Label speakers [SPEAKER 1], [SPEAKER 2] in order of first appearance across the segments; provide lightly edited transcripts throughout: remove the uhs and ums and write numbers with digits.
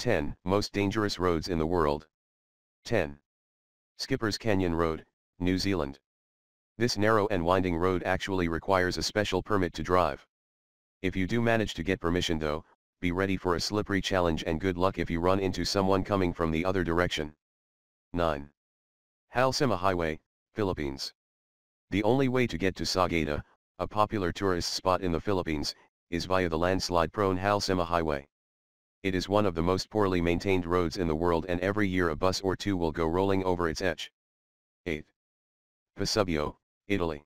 [SPEAKER 1] 10. Most dangerous roads in the world. 10. Skipper's Canyon Road, New Zealand. This narrow and winding road actually requires a special permit to drive. If you do manage to get permission though, be ready for a slippery challenge and good luck if you run into someone coming from the other direction. 9. Halsema Highway, Philippines. The only way to get to Sagada, a popular tourist spot in the Philippines, is via the landslide-prone Halsema Highway. It is one of the most poorly maintained roads in the world, and every year a bus or two will go rolling over its edge. 8. Vesuvio, Italy.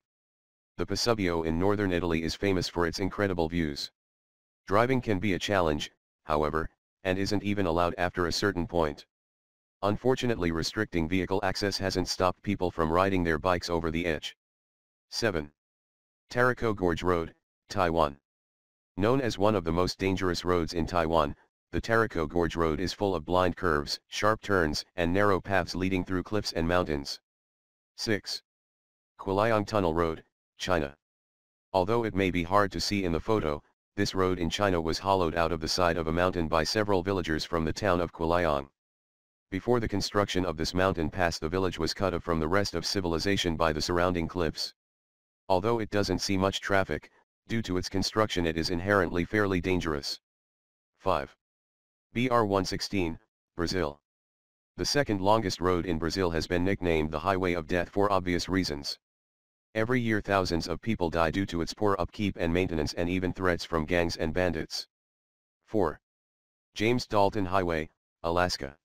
[SPEAKER 1] The Vesuvio in northern Italy is famous for its incredible views. Driving can be a challenge, however, and isn't even allowed after a certain point. Unfortunately, restricting vehicle access hasn't stopped people from riding their bikes over the edge. 7. Taraco Gorge Road, Taiwan. Known as one of the most dangerous roads in Taiwan, the Taraco Gorge Road is full of blind curves, sharp turns, and narrow paths leading through cliffs and mountains. 6. Qualiang Tunnel Road, China. Although it may be hard to see in the photo, this road in China was hollowed out of the side of a mountain by several villagers from the town of Qualiang. Before the construction of this mountain pass, the village was cut off from the rest of civilization by the surrounding cliffs. Although it doesn't see much traffic, due to its construction it is inherently fairly dangerous. 5. BR-116, Brazil. The second longest road in Brazil has been nicknamed the Highway of Death for obvious reasons. Every year thousands of people die due to its poor upkeep and maintenance, and even threats from gangs and bandits. 4. James Dalton Highway, Alaska.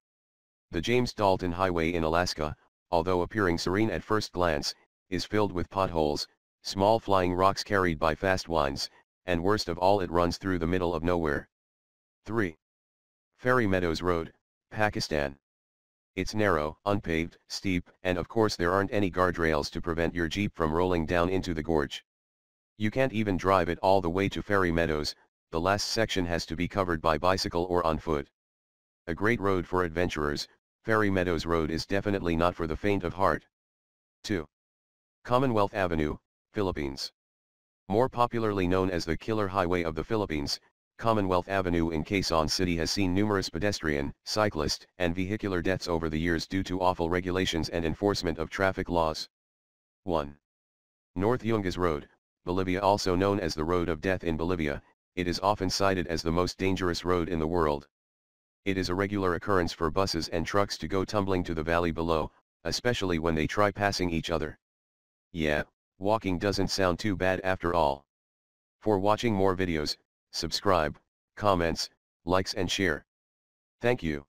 [SPEAKER 1] The James Dalton Highway in Alaska, although appearing serene at first glance, is filled with potholes, small flying rocks carried by fast winds, and worst of all, it runs through the middle of nowhere. 3. Fairy Meadows Road, Pakistan. It's narrow, unpaved, steep, and of course there aren't any guardrails to prevent your Jeep from rolling down into the gorge. You can't even drive it all the way to Fairy Meadows, the last section has to be covered by bicycle or on foot. A great road for adventurers, Fairy Meadows Road is definitely not for the faint of heart. 2. Commonwealth Avenue, Philippines. More popularly known as the Killer Highway of the Philippines, Commonwealth Avenue in Quezon City has seen numerous pedestrian, cyclist, and vehicular deaths over the years due to awful regulations and enforcement of traffic laws. 1. North Yungas Road, Bolivia. Also known as the Road of Death in Bolivia, it is often cited as the most dangerous road in the world. It is a regular occurrence for buses and trucks to go tumbling to the valley below, especially when they try passing each other. Yeah, walking doesn't sound too bad after all. For watching more videos, subscribe, comments, likes and share. Thank you.